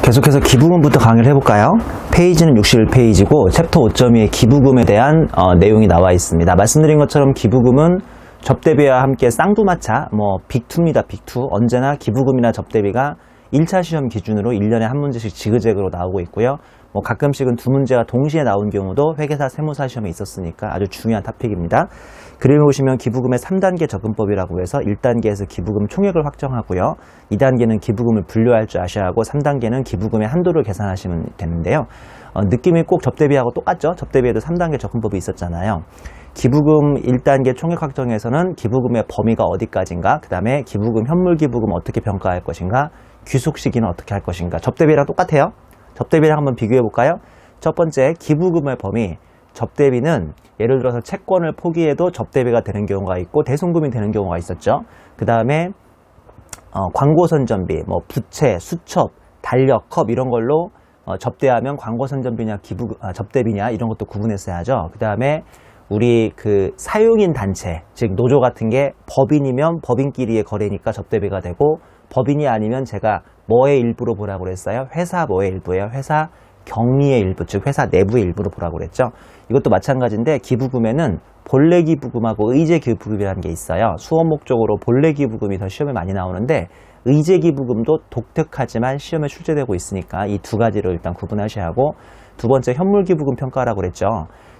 계속해서 기부금부터 강의를 해볼까요? 페이지는 61페이지고 챕터 5.2의 기부금에 대한 내용이 나와 있습니다. 말씀드린 것처럼 기부금은 접대비와 함께 쌍두마차, 빅2입니다. 빅2. 언제나 기부금이나 접대비가 1차 시험 기준으로 1년에 한 문제씩 지그재그로 나오고 있고요. 가끔씩은 두 문제가 동시에 나온 경우도 회계사 세무사 시험에 있었으니까 아주 중요한 토픽입니다. 그림을 보시면 기부금의 3단계 접근법이라고 해서 1단계에서 기부금 총액을 확정하고요. 2단계는 기부금을 분류할 줄 아셔야 하고 3단계는 기부금의 한도를 계산하시면 되는데요. 느낌이 꼭 접대비하고 똑같죠? 접대비에도 3단계 접근법이 있었잖아요. 기부금 1단계 총액 확정에서는 기부금의 범위가 어디까지인가, 그 다음에 기부금, 현물 기부금 어떻게 평가할 것인가, 귀속 시기는 어떻게 할 것인가. 접대비랑 똑같아요. 접대비랑 한번 비교해 볼까요? 첫 번째, 기부금의 범위. 접대비는 예를 들어서 채권을 포기해도 접대비가 되는 경우가 있고 대손금이 되는 경우가 있었죠. 그 다음에 광고선전비, 부채, 수첩, 달력컵 이런 걸로 접대하면 광고선전비냐 접대비냐 이런 것도 구분했어야죠. 그 다음에 우리 사용인 단체, 즉 노조 같은 게 법인이면 법인끼리의 거래니까 접대비가 되고, 법인이 아니면 제가 뭐의 일부로 보라고 그랬어요? 회사 뭐의 일부예요? 회사 경리의 일부, 즉 회사 내부의 일부로 보라고 그랬죠. 이것도 마찬가지인데 기부금에는 본래 기부금하고 의제 기부금이라는 게 있어요. 수업 목적으로 본래 기부금이 더 시험에 많이 나오는데 의제 기부금도 독특하지만 시험에 출제되고 있으니까 이 두 가지를 일단 구분하셔야 하고, 두 번째 현물 기부금 평가라고 그랬죠.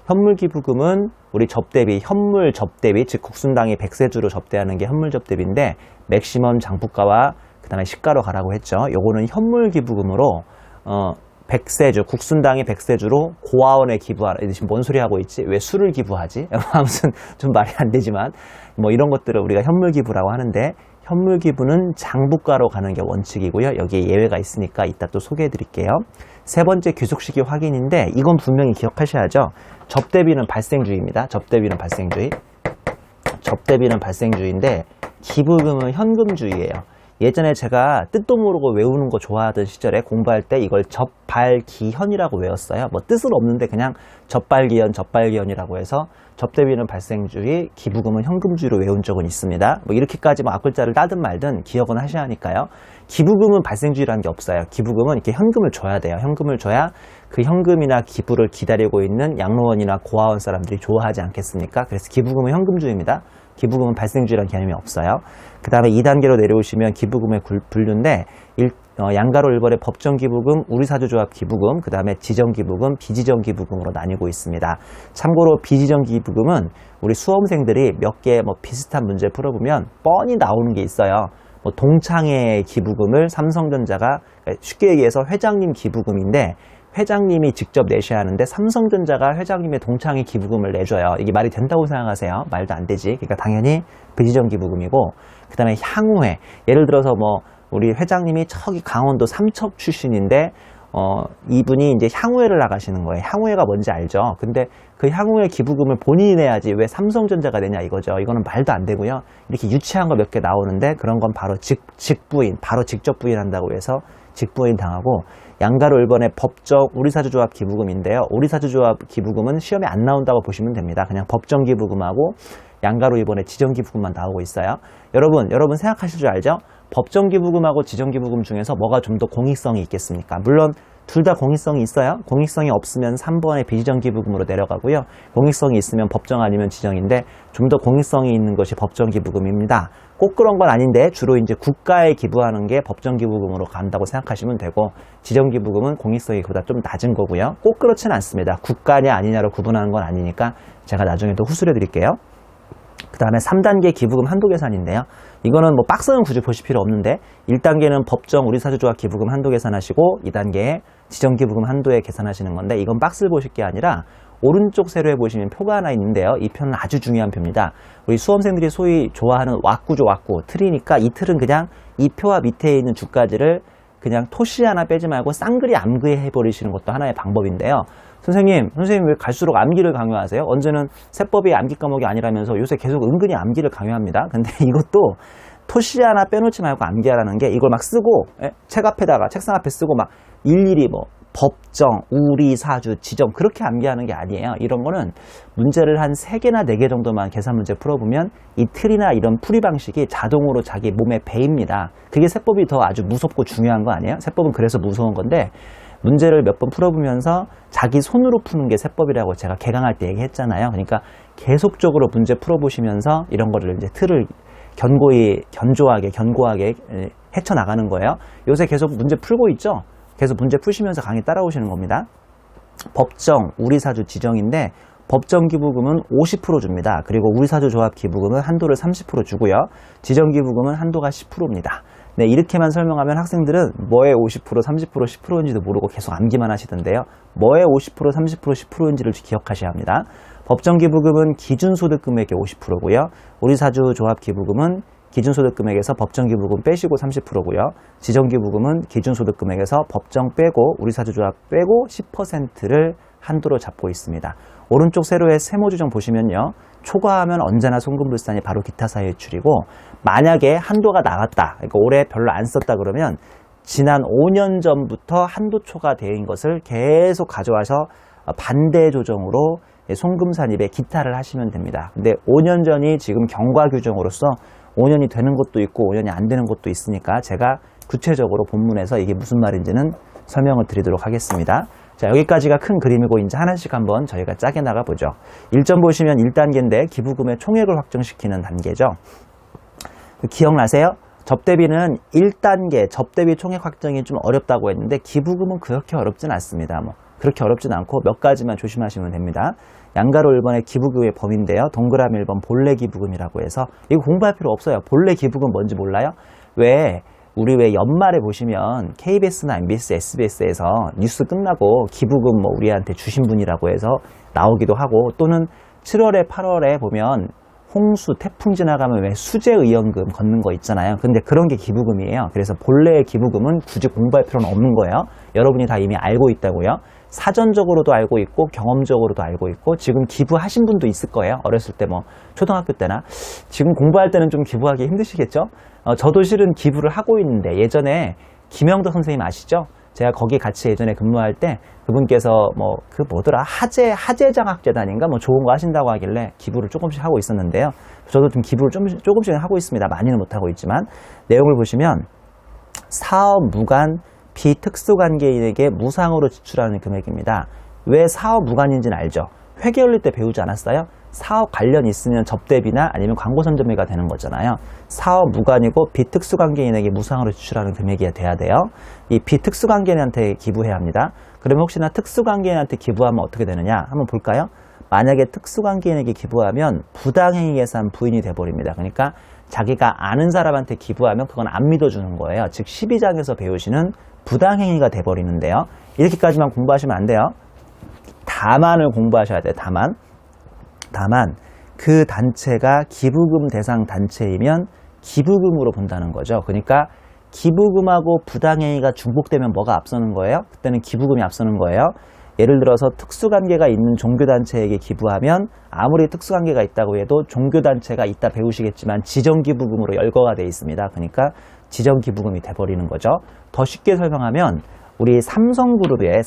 현물 기부금은 우리 접대비, 현물 접대비, 즉 국순당이 백세주로 접대하는 게 현물 접대비인데 맥시멈 장부가와 그 다음에 시가로 가라고 했죠. 요거는 현물 기부금으로 백세주, 국순당이 백세주로 고아원에 기부하라. 지금 뭔 소리 하고 있지? 왜 술을 기부하지? 아무튼 좀 말이 안 되지만 이런 것들을 우리가 현물 기부라고 하는데, 현물 기부는 장부가로 가는 게 원칙이고요. 여기에 예외가 있으니까 이따 또 소개해 드릴게요. 세 번째, 귀속 시기 확인인데 이건 분명히 기억하셔야죠. 접대비는 발생주의입니다. 접대비는 발생주의. 접대비는 발생주의인데 기부금은 현금주의예요. 예전에 제가 뜻도 모르고 외우는 거 좋아하던 시절에 공부할 때 이걸 접발기현이라고 외웠어요. 뜻은 없는데 그냥 접발기현, 접발기현이라고 해서 접대비는 발생주의, 기부금은 현금주의로 외운 적은 있습니다. 이렇게까지 앞글자를 따든 말든 기억은 하셔야 하니까요. 기부금은 발생주의라는 게 없어요. 기부금은 이렇게 현금을 줘야 돼요. 현금을 줘야 그 현금이나 기부를 기다리고 있는 양로원이나 고아원 사람들이 좋아하지 않겠습니까? 그래서 기부금은 현금주의입니다. 기부금은 발생주의라는 개념이 없어요. 그 다음에 2단계로 내려오시면 기부금의 분류인데 양가로 1번의 법정기부금, 우리사주조합 기부금, 그 다음에 지정기부금, 비지정기부금으로 나뉘고 있습니다. 참고로 비지정기부금은 우리 수험생들이 몇 개 비슷한 문제 풀어보면 뻔히 나오는 게 있어요. 동창회 기부금을 삼성전자가, 쉽게 얘기해서 회장님 기부금인데 회장님이 직접 내셔야 하는데 삼성전자가 회장님의 동창회 기부금을 내줘요. 이게 말이 된다고 생각하세요? 말도 안 되지. 그러니까 당연히 비지정 기부금이고, 그 다음에 향후회. 예를 들어서 우리 회장님이 저기 강원도 삼척 출신인데 이분이 이제 향후회를 나가시는 거예요. 향후회가 뭔지 알죠? 근데 그 향후회 기부금을 본인이 내야지 왜 삼성전자가 내냐 이거죠. 이거는 말도 안 되고요. 이렇게 유치한 거 몇 개 나오는데 그런 건 바로 직부인, 바로 직접 부인한다고 해서 직부인 당하고, 양가로 1번의 법정 우리사주조합 기부금인데요. 우리사주조합 기부금은 시험에 안 나온다고 보시면 됩니다. 그냥 법정 기부금하고 양가로 2번의 지정 기부금만 나오고 있어요. 여러분 생각하실 줄 알죠? 법정 기부금하고 지정 기부금 중에서 뭐가 좀 더 공익성이 있겠습니까? 물론 둘 다 공익성이 있어요. 공익성이 없으면 3번의 비지정 기부금으로 내려가고요. 공익성이 있으면 법정 아니면 지정인데 좀 더 공익성이 있는 것이 법정 기부금입니다. 꼭 그런 건 아닌데 주로 이제 국가에 기부하는 게 법정 기부금으로 간다고 생각하시면 되고, 지정 기부금은 공익성이 그보다 좀 낮은 거고요. 꼭 그렇지는 않습니다. 국가냐 아니냐로 구분하는 건 아니니까 제가 나중에 또 후술해 드릴게요. 그 다음에 3단계 기부금 한도 계산인데요. 이거는 박스는 굳이 보실 필요 없는데 1단계는 법정 우리사주조합 기부금 한도 계산하시고 2단계에 지정 기부금 한도에 계산하시는 건데, 이건 박스를 보실 게 아니라 오른쪽 세로에 보시면 표가 하나 있는데요. 이 표는 아주 중요한 표입니다. 우리 수험생들이 소위 좋아하는 왁구죠, 왁구. 틀이니까 이 틀은 그냥 이 표와 밑에 있는 주가지를 그냥 토시 하나 빼지 말고 쌍그리 암기 해버리시는 것도 하나의 방법인데요. 선생님 왜 갈수록 암기를 강요하세요? 언제는 세법이 암기 과목이 아니라면서 요새 계속 은근히 암기를 강요합니다. 근데 이것도 토시 하나 빼놓지 말고 암기하라는 게, 이걸 막 쓰고 책 앞에다가 책상 앞에 쓰고 막 일일이 법정, 우리, 사주, 지정 그렇게 암기하는 게 아니에요. 이런 거는 문제를 한 3개나 4개 정도만 계산 문제 풀어보면 이 틀이나 이런 풀이 방식이 자동으로 자기 몸에 배입니다. 그게 세법이 더 아주 무섭고 중요한 거 아니에요? 세법은 그래서 무서운 건데 문제를 몇 번 풀어보면서 자기 손으로 푸는 게 세법이라고 제가 개강할 때 얘기했잖아요. 그러니까 계속적으로 문제 풀어보시면서 이런 거를 이제 틀을 견고하게 헤쳐나가는 거예요. 요새 계속 문제 풀고 있죠? 계속 문제 푸시면서 강의 따라오시는 겁니다. 법정, 우리사주 지정인데 법정기부금은 50% 줍니다. 그리고 우리사주조합기부금은 한도를 30% 주고요. 지정기부금은 한도가 10%입니다. 네, 이렇게만 설명하면 학생들은 뭐에 50%, 30%, 10%인지도 모르고 계속 암기만 하시던데요. 뭐에 50%, 30%, 10%인지를 기억하셔야 합니다. 법정기부금은 기준소득금액의 50%고요. 우리사주조합기부금은 기준소득금액에서 법정기부금 빼시고 30%고요. 지정기부금은 기준소득금액에서 법정 빼고 우리사주조합 빼고 10%를 한도로 잡고 있습니다. 오른쪽 세로의 세모주정 보시면요. 초과하면 언제나 송금불산이 바로 기타사유출이고 만약에 한도가 나갔다. 그러니까 올해 별로 안 썼다 그러면 지난 5년 전부터 한도 초과된 것을 계속 가져와서 반대 조정으로 송금산입에 기타를 하시면 됩니다. 근데 5년 전이 지금 경과 규정으로서 5년이 되는 것도 있고 5년이 안 되는 것도 있으니까 제가 구체적으로 본문에서 이게 무슨 말인지는 설명을 드리도록 하겠습니다. 자, 여기까지가 큰 그림이고 이제 하나씩 한번 저희가 짜게 나가보죠. 1점 보시면 1단계인데 기부금의 총액을 확정시키는 단계죠. 기억나세요? 접대비는 1단계 접대비 총액 확정이 좀 어렵다고 했는데 기부금은 그렇게 어렵진 않습니다. 그렇게 어렵진 않고 몇 가지만 조심하시면 됩니다. 양가로 1번의 기부금의 범위인데요. 동그라미 1번 본래 기부금이라고 해서 이거 공부할 필요 없어요. 본래 기부금 뭔지 몰라요? 우리 왜 연말에 보시면 KBS나 MBS, SBS에서 뉴스 끝나고 기부금 우리한테 주신 분이라고 해서 나오기도 하고 또는 7월에 8월에 보면 홍수, 태풍 지나가면 왜 수재의원금 걷는 거 있잖아요. 근데 그런 게 기부금이에요. 그래서 본래의 기부금은 굳이 공부할 필요는 없는 거예요. 여러분이 다 이미 알고 있다고요. 사전적으로도 알고 있고 경험적으로도 알고 있고 지금 기부하신 분도 있을 거예요. 어렸을 때 초등학교 때나 지금 공부할 때는 좀 기부하기 힘드시겠죠? 저도 실은 기부를 하고 있는데 예전에 김영덕 선생님 아시죠? 제가 거기 같이 예전에 근무할 때 그분께서 하재장학재단인가 좋은 거 하신다고 하길래 기부를 조금씩 하고 있었는데요. 저도 좀 기부를 조금씩 하고 있습니다. 많이는 못하고 있지만 내용을 보시면 사업 무관 비특수관계인에게 무상으로 지출하는 금액입니다. 왜 사업 무관인지는 알죠? 회계 열릴 때 배우지 않았어요? 사업 관련 있으면 접대비나 아니면 광고 선전비가 되는 거잖아요. 사업 무관이고 비특수관계인에게 무상으로 지출하는 금액이 돼야 돼요. 이 비특수관계인한테 기부해야 합니다. 그러면 혹시나 특수관계인한테 기부하면 어떻게 되느냐? 한번 볼까요? 만약에 특수관계인에게 기부하면 부당행위 계산 부인이 돼버립니다. 그러니까 자기가 아는 사람한테 기부하면 그건 안 믿어주는 거예요. 즉 12장에서 배우시는 부당행위가 돼버리는데요. 이렇게까지만 공부하시면 안 돼요. 다만을 공부하셔야 돼요. 다만 그 단체가 기부금 대상 단체이면 기부금으로 본다는 거죠. 그러니까 기부금하고 부당행위가 중복되면 뭐가 앞서는 거예요? 그때는 기부금이 앞서는 거예요. 예를 들어서 특수관계가 있는 종교단체에게 기부하면 아무리 특수관계가 있다고 해도 종교단체가 이따 배우시겠지만 지정기부금으로 열거가 되어 있습니다. 그러니까 지정기부금이 돼버리는 거죠. 더 쉽게 설명하면 우리 삼성그룹에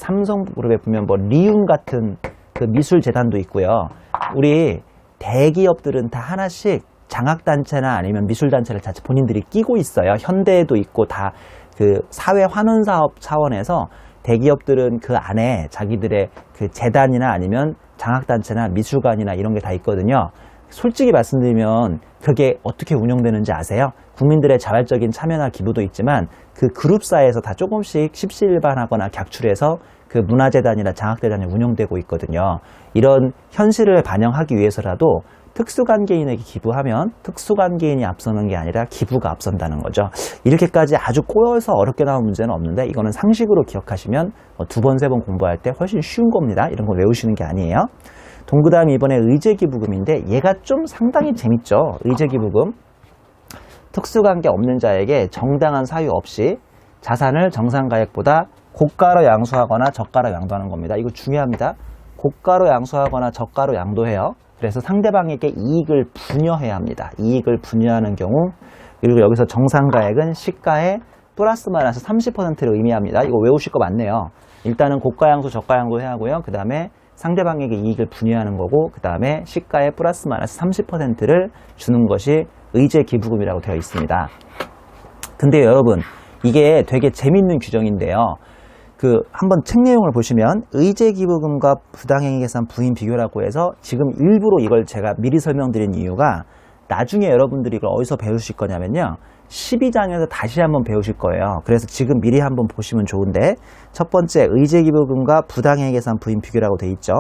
보면 리움 같은 그 미술재단도 있고요. 우리 대기업들은 다 하나씩 장학단체나 아니면 미술단체를 자체 본인들이 끼고 있어요. 현대에도 있고 다 그 사회환원사업 차원에서 대기업들은 그 안에 자기들의 그 재단이나 아니면 장학단체나 미술관이나 이런 게 다 있거든요. 솔직히 말씀드리면 그게 어떻게 운영되는지 아세요? 국민들의 자발적인 참여나 기부도 있지만 그 그룹사에서 다 조금씩 십시일반하거나 객출해서 그 문화재단이나 장학재단이 운영되고 있거든요. 이런 현실을 반영하기 위해서라도 특수관계인에게 기부하면 특수관계인이 앞서는 게 아니라 기부가 앞선다는 거죠. 이렇게까지 아주 꼬여서 어렵게 나온 문제는 없는데 이거는 상식으로 기억하시면 2번, 3번 공부할 때 훨씬 쉬운 겁니다. 이런 거 외우시는 게 아니에요. 동그라미 이번에 의제기부금인데 얘가 좀 상당히 재밌죠. 의제기부금. 특수관계 없는 자에게 정당한 사유 없이 자산을 정상가액보다 고가로 양수하거나 저가로 양도하는 겁니다. 이거 중요합니다. 고가로 양수하거나 저가로 양도해요. 그래서 상대방에게 이익을 분여해야 합니다. 이익을 분여하는 경우 그리고 여기서 정상가액은 시가의 플러스 마이너스 30%를 의미합니다. 이거 외우실 거 맞네요. 일단은 고가양수, 저가양수 해야 하고요. 그 다음에 상대방에게 이익을 분유하는 거고, 그 다음에 시가의 플러스 마이너스 30%를 주는 것이 의제기부금이라고 되어 있습니다. 근데 여러분, 이게 되게 재밌는 규정인데요. 한번 책 내용을 보시면 의제기부금과 부당행위계산 부인 비교라고 해서 지금 일부러 이걸 제가 미리 설명드린 이유가 나중에 여러분들이 이걸 어디서 배우실 거냐면요. 12장에서 다시 한번 배우실 거예요. 그래서 지금 미리 한번 보시면 좋은데, 첫 번째 의제기부금과 부당행위계산 부인 비교라고 돼 있죠.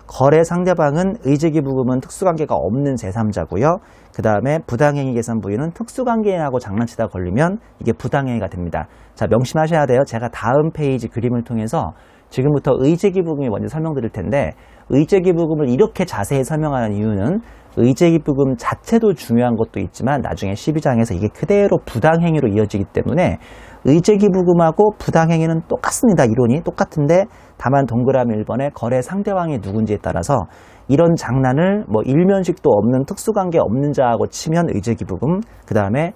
거래 상대방은 의제기부금은 특수관계가 없는 제3자고요. 그 다음에 부당행위계산 부인은 특수관계인하고 장난치다 걸리면 이게 부당행위가 됩니다. 자, 명심하셔야 돼요. 제가 다음 페이지 그림을 통해서 지금부터 의제기부금이 먼저 설명드릴 텐데, 의제기부금을 이렇게 자세히 설명하는 이유는 의제기부금 자체도 중요한 것도 있지만 나중에 12장에서 이게 그대로 부당행위로 이어지기 때문에 의제기부금하고 부당행위는 똑같습니다. 이론이 똑같은데 다만 동그라미 1번에 거래 상대방이 누군지에 따라서 이런 장난을 뭐 일면식도 없는 특수관계 없는 자하고 치면 의제기부금, 그 다음에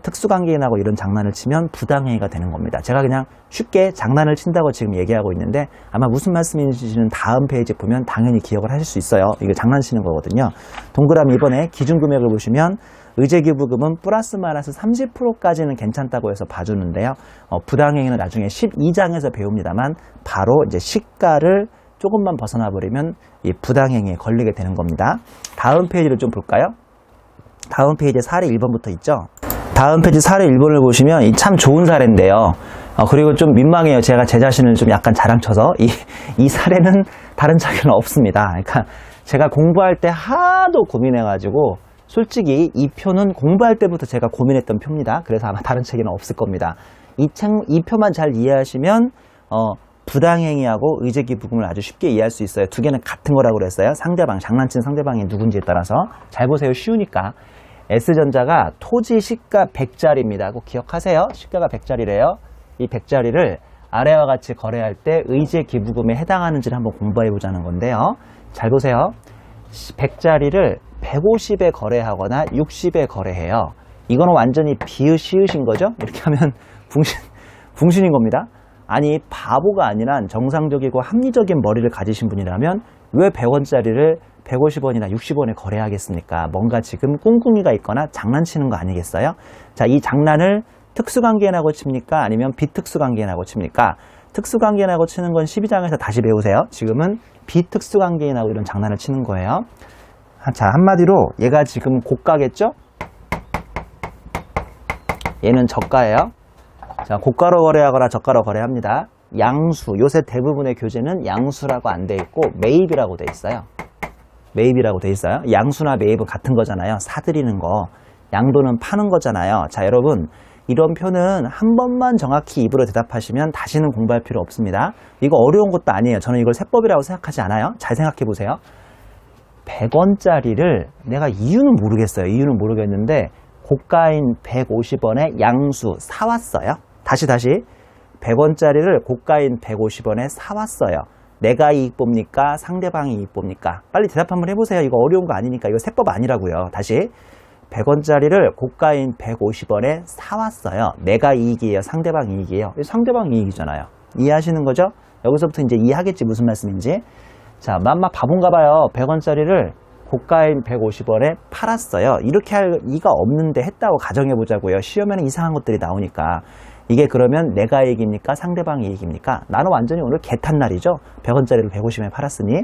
특수관계인하고 이런 장난을 치면 부당행위가 되는 겁니다. 제가 그냥 쉽게 장난을 친다고 지금 얘기하고 있는데 아마 무슨 말씀인지는 다음 페이지 보면 당연히 기억을 하실 수 있어요. 이거 장난치는 거거든요. 동그라미 2번에 기준금액을 보시면 의제기부금은 플러스 마이너스 30%까지는 괜찮다고 해서 봐주는데요. 부당행위는 나중에 12장에서 배웁니다만 바로 이제 시가를 조금만 벗어나 버리면 이 부당행위에 걸리게 되는 겁니다. 다음 페이지를 좀 볼까요? 다음 페이지에 사례 1번부터 있죠. 다음 페이지 사례 1번을 보시면 이 참 좋은 사례인데요. 그리고 좀 민망해요. 제가 제 자신을 좀 약간 자랑쳐서 이 사례는 다른 차이는 없습니다. 그러니까 제가 공부할 때 하도 고민해가지고 솔직히 이 표는 공부할 때부터 제가 고민했던 표입니다. 그래서 아마 다른 책에는 없을 겁니다. 이 표만 잘 이해하시면 부당행위하고 의제기부금을 아주 쉽게 이해할 수 있어요. 두 개는 같은 거라고 그랬어요. 상대방, 장난친 상대방이 누군지에 따라서. 잘 보세요. 쉬우니까. S전자가 토지 시가 100짜리입니다. 꼭 기억하세요. 시가가 100짜리래요. 이 100짜리를 아래와 같이 거래할 때 의제기부금에 해당하는지를 한번 공부해 보자는 건데요. 잘 보세요. 100짜리를 150에 거래하거나 60에 거래해요. 이거는 완전히 비으시으신 거죠? 이렇게 하면 붕신인 겁니다. 아니, 바보가 아니라 정상적이고 합리적인 머리를 가지신 분이라면 왜 100원짜리를 150원이나 60원에 거래하겠습니까? 뭔가 지금 꿍꿍이가 있거나 장난치는 거 아니겠어요? 자, 이 장난을 특수관계인하고 칩니까? 아니면 비특수관계인하고 칩니까? 특수관계인하고 치는 건 12장에서 다시 배우세요. 지금은 비특수관계인하고 이런 장난을 치는 거예요. 자, 한마디로 얘가 지금 고가겠죠? 얘는 저가예요. 자, 고가로 거래하거나 저가로 거래합니다. 양수, 요새 대부분의 교재는 양수라고 안 돼 있고 매입이라고 돼 있어요. 매입이라고 돼 있어요. 양수나 매입은 같은 거잖아요. 사들이는 거. 양도는 파는 거잖아요. 자, 여러분, 이런 표는 한 번만 정확히 입으로 대답하시면 다시는 공부할 필요 없습니다. 이거 어려운 것도 아니에요. 저는 이걸 세법이라고 생각하지 않아요. 잘 생각해 보세요. 100원짜리를 내가 이유는 모르겠어요. 이유는 모르겠는데 고가인 150원에 양수 사왔어요. 다시 100원짜리를 고가인 150원에 사왔어요. 내가 이익 봅니까? 상대방이 이익 봅니까? 빨리 대답 한번 해보세요. 이거 어려운 거 아니니까. 이거 세법 아니라고요. 다시 100원짜리를 고가인 150원에 사왔어요. 내가 이익이에요? 상대방 이익이에요? 상대방 이익이잖아요. 이해하시는 거죠? 여기서부터 이제 이해하겠지 무슨 말씀인지. 자, 맘마 바본가 봐요. 100원짜리를 고가인 150원에 팔았어요. 이렇게 할 이가 없는데 했다고 가정해보자고요. 시험에는 이상한 것들이 나오니까. 이게 그러면 내가 이익입니까? 상대방이 이익입니까? 나는 완전히 오늘 개탄 날이죠. 100원짜리를 150원에 팔았으니.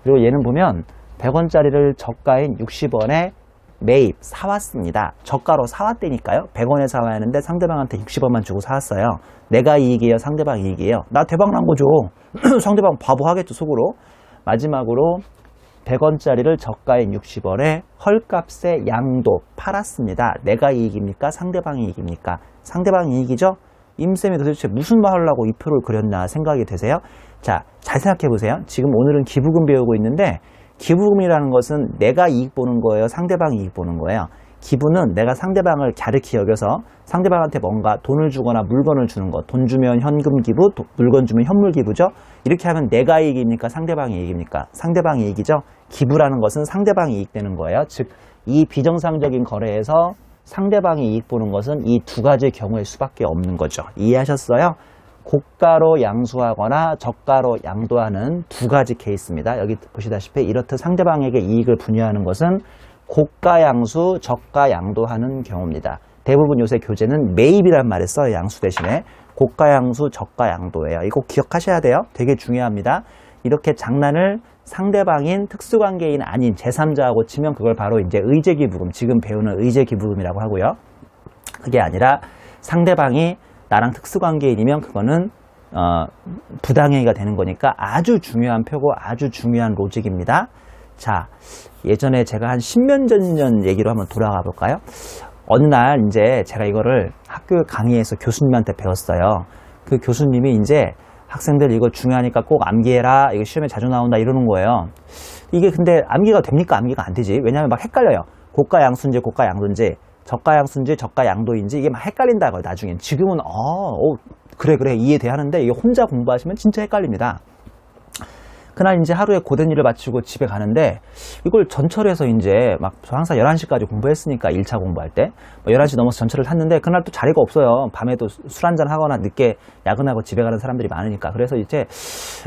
그리고 얘는 보면 100원짜리를 저가인 60원에 매입, 사왔습니다. 저가로 사왔다니까요. 100원에 사와야 하는데 상대방한테 60원만 주고 사왔어요. 내가 이익이에요? 상대방 이익이에요? 나 대박 난 거죠. 상대방 바보 하겠죠, 속으로. 마지막으로 100원짜리를 저가인 60원에 헐값에 양도 팔았습니다. 내가 이익입니까? 상대방이 이익입니까? 상대방이 이익이죠? 임쌤이 도대체 무슨 말 하려고 이 표를 그렸나 생각이 되세요? 자, 잘 생각해 보세요. 지금 오늘은 기부금 배우고 있는데 기부금이라는 것은 내가 이익 보는 거예요? 상대방이 이익 보는 거예요? 기부는 내가 상대방을 갸륵히 여겨서 상대방한테 뭔가 돈을 주거나 물건을 주는 것. 돈 주면 현금 기부, 물건 주면 현물 기부죠? 이렇게 하면 내가 이익입니까? 상대방이 이익입니까? 상대방이 이익이죠? 기부라는 것은 상대방이 이익되는 거예요. 즉, 이 비정상적인 거래에서 상대방이 이익 보는 것은 이 두 가지 경우일 수밖에 없는 거죠. 이해하셨어요? 고가로 양수하거나 저가로 양도하는 두 가지 케이스입니다. 여기 보시다시피 이렇듯 상대방에게 이익을 분유하는 것은 고가 양수, 저가 양도하는 경우입니다. 대부분 요새 교재는 매입이란 말을 써요. 양수 대신에. 고가 양수, 저가 양도예요. 이거 꼭 기억하셔야 돼요. 되게 중요합니다. 이렇게 장난을 상대방인 특수관계인 아닌 제3자하고 치면 그걸 바로 이제 의제기부금, 지금 배우는 의제기부금이라고 하고요. 그게 아니라 상대방이 나랑 특수관계인이면 그거는 부당행위가 되는 거니까 아주 중요한 표고 아주 중요한 로직입니다. 자, 예전에 제가 한 10년 전 얘기로 한번 돌아가 볼까요? 어느 날 이제 제가 이거를 학교 강의에서 교수님한테 배웠어요. 그 교수님이 이제 학생들 이거 중요하니까 꼭 암기해라. 이거 시험에 자주 나온다 이러는 거예요. 이게 근데 암기가 됩니까? 암기가 안 되지. 왜냐하면 막 헷갈려요. 고가 양수인지 고가 양도인지 저가 양수인지 저가 양도인지 이게 막 헷갈린다고요. 나중엔. 지금은 그래 이해돼 하는데 이게 혼자 공부하시면 진짜 헷갈립니다. 그날 이제 하루에 고된 일을 마치고 집에 가는데 이걸 전철에서 이제 막 저 항상 11시까지 공부했으니까 1차 공부할 때 11시 넘어서 전철을 탔는데 그날 또 자리가 없어요. 밤에도 술 한잔 하거나 늦게 야근하고 집에 가는 사람들이 많으니까. 그래서 이제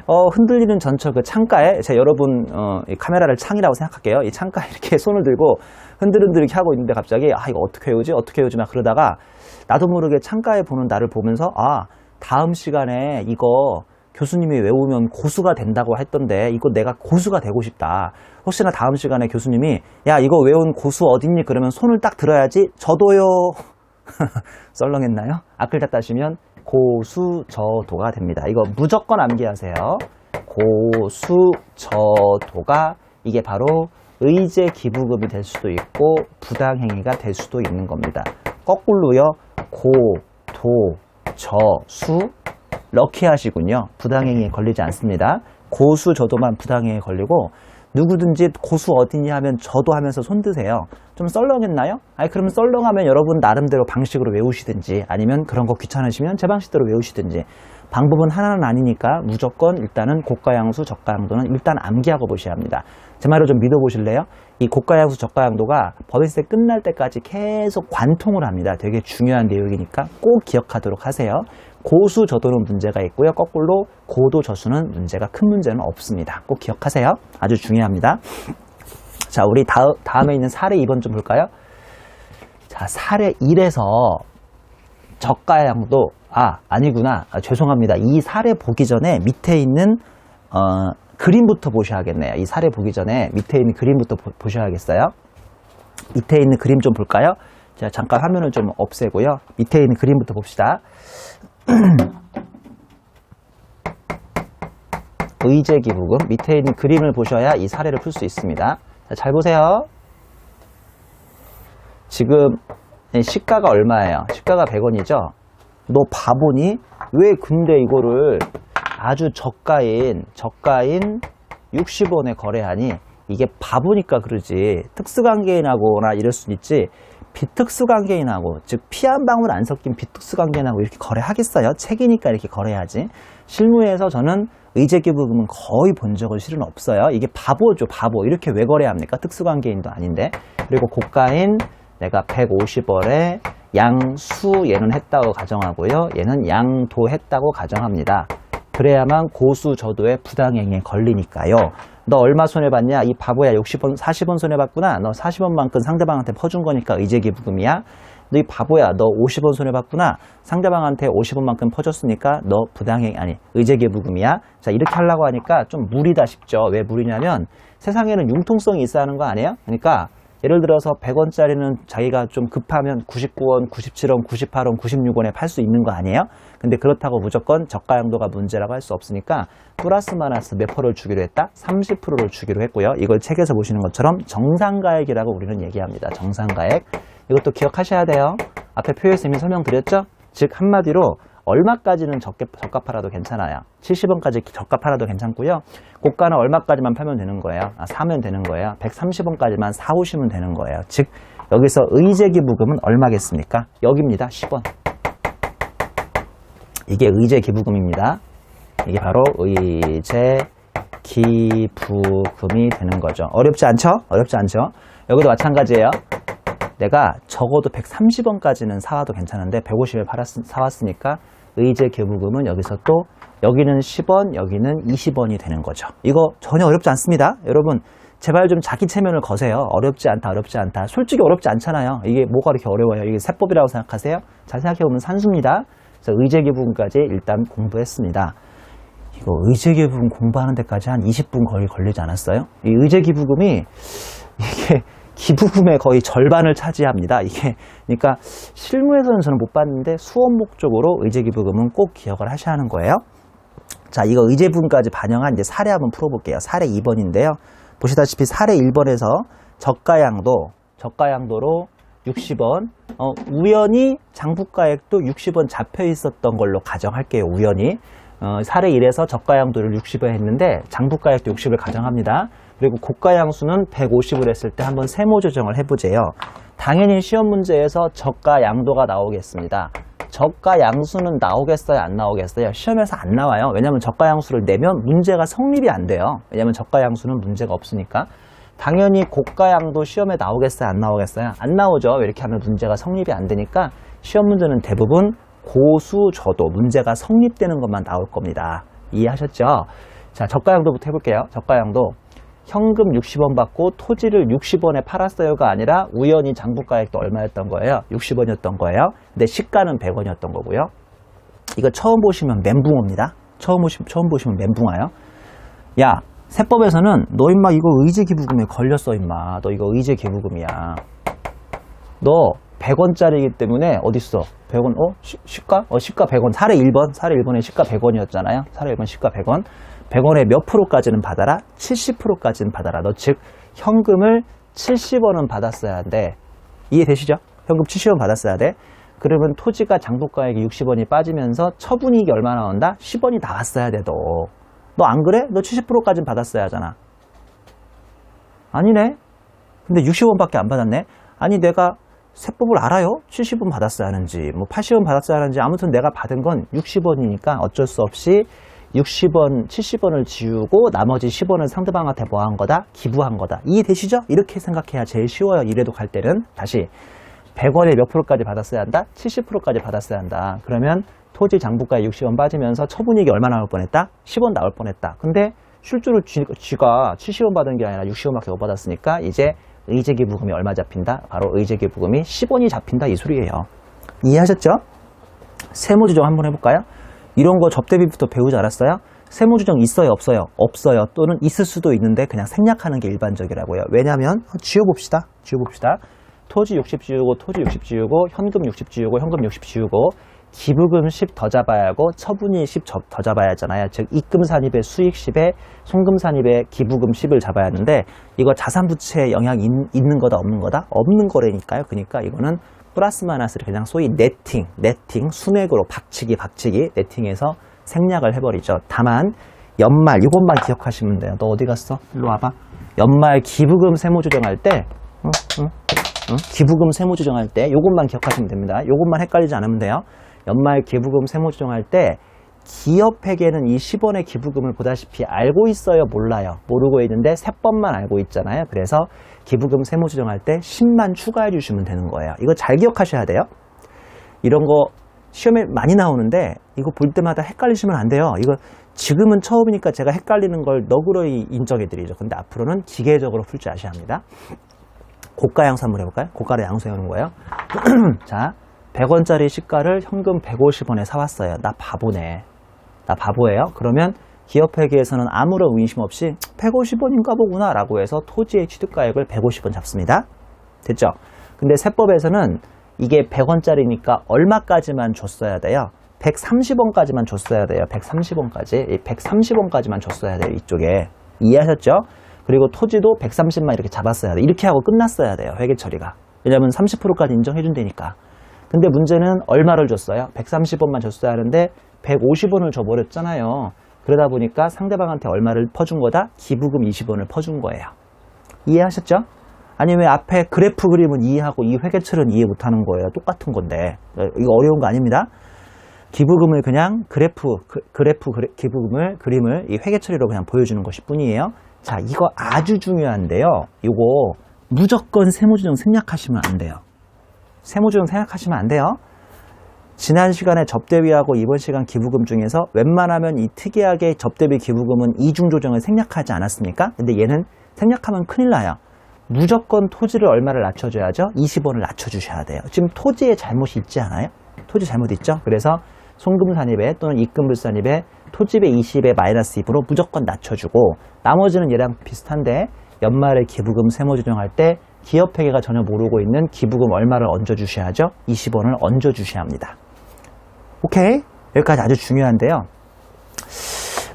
흔들리는 전철 그 창가에 제가 여러분 이 카메라를 창이라고 생각할게요. 이 창가에 이렇게 손을 들고 흔들흔들 이렇게 하고 있는데 갑자기 이거 어떻게 해오지 막 그러다가 나도 모르게 창가에 보는 나를 보면서 다음 시간에 이거 교수님이 외우면 고수가 된다고 했던데 이거 내가 고수가 되고 싶다. 혹시나 다음 시간에 교수님이 야 이거 외운 고수 어딨니? 그러면 손을 딱 들어야지. 저도요. 썰렁했나요? 앞글 다 따시면 고수저도가 됩니다. 이거 무조건 암기하세요. 고수저도가 이게 바로 의제 기부금이 될 수도 있고 부당행위가 될 수도 있는 겁니다. 거꾸로요. 고, 도, 저, 수 럭키하시군요. 부당행위에 걸리지 않습니다. 고수 저도만 부당행위에 걸리고 누구든지 고수 어디니 하면 저도 하면서 손 드세요. 좀 썰렁했나요? 그러면 썰렁하면 여러분 나름대로 방식으로 외우시든지 아니면 그런 거 귀찮으시면 제 방식대로 외우시든지 방법은 하나는 아니니까 무조건 일단은 고가양수 저가양도는 일단 암기하고 보셔야 합니다. 제 말을 좀 믿어보실래요? 이 고가양수 저가양도가 법인세 끝날 때까지 계속 관통을 합니다. 되게 중요한 내용이니까 꼭 기억하도록 하세요. 고수 저도는 문제가 있고요. 거꾸로 고도 저수는 문제가 큰 문제는 없습니다. 꼭 기억하세요. 아주 중요합니다. 자, 우리 다음에 있는 사례 2번 좀 볼까요? 자, 사례 1에서 저가양도 아니구나. 죄송합니다. 이 사례 보기 전에 밑에 있는 그림부터 보셔야겠네요. 이 사례 보기 전에 밑에 있는 그림부터 보셔야겠어요. 밑에 있는 그림 좀 볼까요? 제가 잠깐 화면을 좀 없애고요. 밑에 있는 그림부터 봅시다. 의제기부금 밑에 있는 그림을 보셔야 이 사례를 풀 수 있습니다. 자, 잘 보세요. 지금 시가가 얼마예요? 시가가 100원이죠? 너 바보니? 왜 근데 이거를 아주 저가인 60원에 거래하니? 이게 바보니까 그러지. 특수관계인하거나 이럴 수는 있지. 비특수관계인하고, 즉 피 한 방울 안 섞인 비특수관계인하고 이렇게 거래하겠어요? 책이니까 이렇게 거래하지. 실무에서 저는 의제기부금은 거의 본 적은 실은 없어요. 이게 바보죠, 바보. 이렇게 왜 거래합니까? 특수관계인도 아닌데. 그리고 고가인 내가 150원에 양수 얘는 했다고 가정하고요. 얘는 양도했다고 가정합니다. 그래야만 고수 저도의 부당행위에 걸리니까요. 너 얼마 손해봤냐? 이 바보야 60원, 40원 손해봤구나. 너 40원만큼 상대방한테 퍼준 거니까 의제기부금이야. 너 이 바보야 너 50원 손해봤구나. 상대방한테 50원만큼 퍼줬으니까 너 의제기부금이야. 자, 이렇게 하려고 하니까 좀 무리다 싶죠. 왜 무리냐면 세상에는 융통성이 있어야 하는 거 아니에요? 그러니까 예를 들어서 100원짜리는 자기가 좀 급하면 99원, 97원, 98원, 96원에 팔 수 있는 거 아니에요? 근데 그렇다고 무조건 저가양도가 문제라고 할 수 없으니까 플러스 마이너스 몇 %를 주기로 했다? 30%를 주기로 했고요. 이걸 책에서 보시는 것처럼 정상가액이라고 우리는 얘기합니다. 정상가액. 이것도 기억하셔야 돼요. 앞에 표에서 이미 설명드렸죠? 즉 한마디로 얼마까지는 저가 팔아도 괜찮아요. 70원까지 저가 팔아도 괜찮고요. 고가는 얼마까지만 팔면 되는 거예요. 사면 되는 거예요. 130원까지만 사오시면 되는 거예요. 즉 여기서 의제기부금은 얼마겠습니까? 여기입니다. 10원. 이게 의제기부금입니다. 이게 바로 의제기부금이 되는 거죠. 어렵지 않죠? 어렵지 않죠? 여기도 마찬가지예요. 내가 적어도 130원까지는 사와도 괜찮은데 150에 사왔으니까 의제 기부금은 여기서 또 여기는 10원, 여기는 20원이 되는 거죠. 이거 전혀 어렵지 않습니다. 여러분 제발 좀 자기 체면을 거세요. 어렵지 않다, 어렵지 않다. 솔직히 어렵지 않잖아요. 이게 뭐가 이렇게 어려워요? 이게 세법이라고 생각하세요? 잘 생각해보면 산수입니다. 그래서 의제 기부금까지 일단 공부했습니다. 이거 의제 기부금 공부하는 데까지 한 20분 거의 걸리지 않았어요? 이 의제 기부금이 이게 기부금의 거의 절반을 차지합니다. 이게 그러니까 실무에서는 저는 못 봤는데 수업 목적으로 의제 기부금은 꼭 기억을 하셔야 하는 거예요. 자, 이거 의제 부분까지 반영한 이제 사례 한번 풀어볼게요. 사례 2번인데요. 보시다시피 사례 1번에서 저가양도로 60원, 우연히 장부가액도 60원 잡혀 있었던 걸로 가정할게요. 우연히. 사례 1에서 저가양도를 60에 했는데 장부가액도 60을 가정합니다. 그리고 고가양수는 150을 했을 때 한번 세모 조정을 해보재요. 당연히 시험 문제에서 저가양도가 나오겠습니다. 저가양수는 나오겠어요? 안 나오겠어요? 시험에서 안 나와요. 왜냐하면 저가양수를 내면 문제가 성립이 안 돼요. 왜냐하면 저가양수는 문제가 없으니까. 당연히 고가양도 시험에 나오겠어요? 안 나오겠어요? 안 나오죠. 이렇게 하면 문제가 성립이 안 되니까 시험 문제는 대부분 고수저도 문제가 성립되는 것만 나올 겁니다. 이해하셨죠? 자, 저가양도부터 해볼게요. 저가양도 현금 60원 받고 토지를 60원에 팔았어요가 아니라 우연히 장부가액도 얼마였던 거예요? 60원이었던 거예요. 근데 시가는 100원이었던 거고요. 이거 처음 보시면 멘붕어입니다. 처음 보시면 멘붕어요. 야, 세법에서는 너 임마 이거 의제 기부금에 걸렸어 임마. 너 이거 의제 기부금이야. 너 100원짜리이기 때문에 어딨어? 100원, 시가? 시가 100원. 사례 1번에 시가 100원이었잖아요. 사례 1번 시가 100원. 100원에 몇 프로까지는 받아라? 70%까지는 받아라. 너 즉 현금을 70원은 받았어야 한대. 이해되시죠? 현금 70원 받았어야 돼. 그러면 토지가 장부가액이 60원이 빠지면서 처분이익이 얼마 나온다? 10원이 나왔어야 돼. 너 안 그래? 너 70%까지는 받았어야 하잖아. 아니네. 근데 60원밖에 안 받았네. 아니 내가 세법을 알아요? 70원 받았어야 하는지 뭐 80원 받았어야 하는지 아무튼 내가 받은 건 60원이니까 어쩔 수 없이 60원, 70원을 지우고 나머지 10원을 상대방한테 뭐 한 거다? 기부한 거다. 이해되시죠? 이렇게 생각해야 제일 쉬워요. 이래도 갈 때는. 다시 100원에 몇 프로까지 받았어야 한다? 70%까지 받았어야 한다. 그러면 토지 장부가에 60원 빠지면서 처분이익이 얼마 나올 뻔했다? 10원 나올 뻔했다. 근데 실제로 쥐가 70원 받은 게 아니라 60원밖에 못 받았으니까 이제 의제기부금이 얼마 잡힌다? 바로 의제기부금이 10원이 잡힌다 이 소리예요. 이해하셨죠? 세무조정 한번 해볼까요? 이런 거 접대비부터 배우지 않았어요? 세무조정 있어요? 없어요? 없어요. 또는 있을 수도 있는데 그냥 생략하는 게 일반적이라고요. 왜냐하면 지워봅시다. 토지 60 지우고 토지 60 지우고 현금 60 지우고 현금 60 지우고 기부금 10 더 잡아야 하고 처분이 10 더 잡아야 하잖아요. 즉 입금 산입의 수익 10에 송금 산입의 기부금 10을 잡아야 하는데 이거 자산부채에 영향이 있는 거다 없는 거다? 없는 거라니까요. 그러니까 이거는 플러스 마이너스를 그냥 소위 네팅 수맥으로 박치기 네팅해서 생략을 해버리죠. 다만 연말 이것만 기억하시면 돼요. 너 어디 갔어? 일로 와봐. 연말 기부금 세무조정할 때 기부금 세무조정할 때 이것만 기억하시면 됩니다. 이것만 헷갈리지 않으면 돼요. 연말 기부금 세무조정할 때 기업에게는 이 10원의 기부금을 보다시피 알고 있어요? 몰라요? 모르고 있는데 세법만 알고 있잖아요. 그래서 기부금 세무조정할 때 10만 추가해 주시면 되는 거예요. 이거 잘 기억하셔야 돼요. 이런 거 시험에 많이 나오는데 이거 볼 때마다 헷갈리시면 안 돼요. 이거 지금은 처음이니까 제가 헷갈리는 걸 너그러이 인정해 드리죠. 근데 앞으로는 기계적으로 풀 줄 아셔야 합니다. 고가 양수 한번 해볼까요? 고가를 양수해 오는 거예요. 자, 100원짜리 시가를 현금 150원에 사왔어요. 나 바보네. 나 바보예요. 그러면 기업회계에서는 아무런 의심 없이 150원인가 보구나 라고 해서 토지의 취득가액을 150원 잡습니다. 됐죠? 근데 세법에서는 이게 100원짜리니까 얼마까지만 줬어야 돼요? 130원까지만 줬어야 돼요. 130원까지. 130원까지만 줬어야 돼요. 이쪽에. 이해하셨죠? 그리고 토지도 130만 이렇게 잡았어야 돼. 이렇게 하고 끝났어야 돼요. 회계 처리가. 왜냐면 30%까지 인정해준다니까. 근데 문제는 얼마를 줬어요? 130원만 줬어야 하는데 150원을 줘버렸잖아요. 그러다 보니까 상대방한테 얼마를 퍼준 거다? 기부금 20원을 퍼준 거예요. 이해하셨죠? 아니 왜 앞에 그래프 그림은 이해하고 이 회계처리는 이해 못하는 거예요. 똑같은 건데. 이거 어려운 거 아닙니다. 기부금을 그냥 기부금을 그림을 이 회계처리로 그냥 보여주는 것일 뿐이에요. 자, 이거 아주 중요한데요. 이거 무조건 세무조정 생략하시면 안 돼요. 세무조정 생각하시면 안 돼요. 지난 시간에 접대비하고 이번 시간 기부금 중에서 웬만하면 이 특이하게 접대비 기부금은 이중조정을 생략하지 않았습니까? 근데 얘는 생략하면 큰일 나요. 무조건 토지를 얼마를 낮춰줘야죠? 20원을 낮춰주셔야 돼요. 지금 토지에 잘못이 있지 않아요? 토지 잘못 있죠? 그래서 송금산입에 또는 입금불산입에 토지배 20에 마이너스 2% 무조건 낮춰주고, 나머지는 얘랑 비슷한데 연말에 기부금 세무조정할 때 기업회계가 전혀 모르고 있는 기부금 얼마를 얹어주셔야죠? 20원을 얹어주셔야 합니다. 오케이? 여기까지 아주 중요한데요.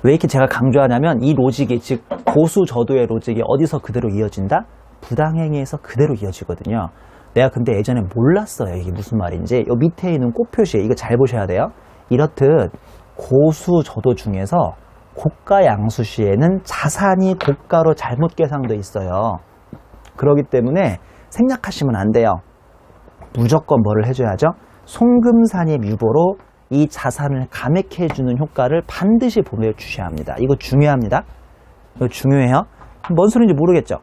왜 이렇게 제가 강조하냐면 이 로직이, 즉 고수저도의 로직이 어디서 그대로 이어진다? 부당행위에서 그대로 이어지거든요. 내가 근데 예전에 몰랐어요. 이게 무슨 말인지. 이 밑에 있는 꽃표시, 이거 잘 보셔야 돼요. 이렇듯 고수저도 중에서 고가 양수 시에는 자산이 고가로 잘못 계산돼 있어요. 그렇기 때문에 생략하시면 안 돼요. 무조건 뭐를 해줘야죠? 송금산입 유보로 이 자산을 감액해주는 효과를 반드시 보여주셔야 합니다. 이거 중요합니다. 이거 중요해요. 뭔 소리인지 모르겠죠?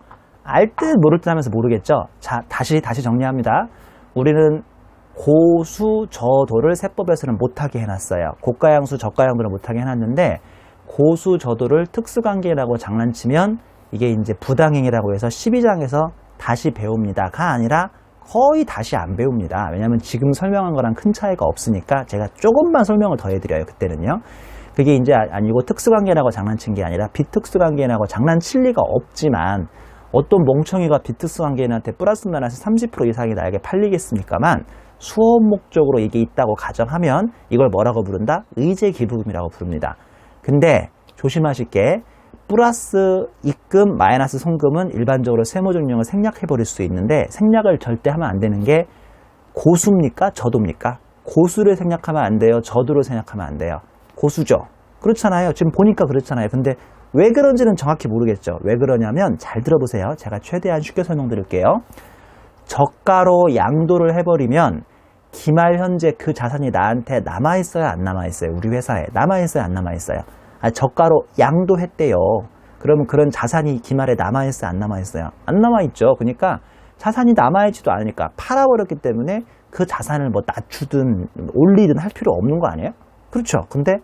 알 듯 모를 듯 하면서 모르겠죠? 자, 다시 정리합니다. 우리는 고수저도를 세법에서는 못하게 해놨어요. 고가양수, 저가양도를 못하게 해놨는데, 고수저도를 특수관계라고 장난치면 이게 이제 부당행위라고 해서 12장에서 다시 배웁니다가 아니라 거의 다시 안 배웁니다. 왜냐하면 지금 설명한 거랑 큰 차이가 없으니까 제가 조금만 설명을 더 해드려요. 그때는요. 그게 이제 아니고 특수관계라고 장난친 게 아니라 비특수관계라고 장난칠 리가 없지만, 어떤 멍청이가 비특수관계인한테 플러스 마이너스 30% 이상이 나에게 팔리겠습니까만, 수업 목적으로 이게 있다고 가정하면 이걸 뭐라고 부른다? 의제기부금이라고 부릅니다. 근데 조심하실 게, 플러스 입금 마이너스 송금은 일반적으로 세무조정령을 생략해버릴 수 있는데, 생략을 절대 하면 안 되는 게 고수입니까? 저도입니까? 고수를 생략하면 안 돼요? 저도를 생략하면 안 돼요? 고수죠. 그렇잖아요. 지금 보니까 그렇잖아요. 근데 왜 그런지는 정확히 모르겠죠. 왜 그러냐면 잘 들어보세요. 제가 최대한 쉽게 설명드릴게요. 저가로 양도를 해버리면 기말 현재 그 자산이 나한테 남아있어요? 안 남아있어요? 우리 회사에 남아있어요? 안 남아있어요? 저가로 양도했대요. 그러면 그런 자산이 기말에 남아있어요? 안 남아있어요? 안 남아있죠. 그러니까 자산이 남아있지도 않으니까 팔아버렸기 때문에 그 자산을 뭐 낮추든 올리든 할 필요 없는 거 아니에요? 그렇죠. 근데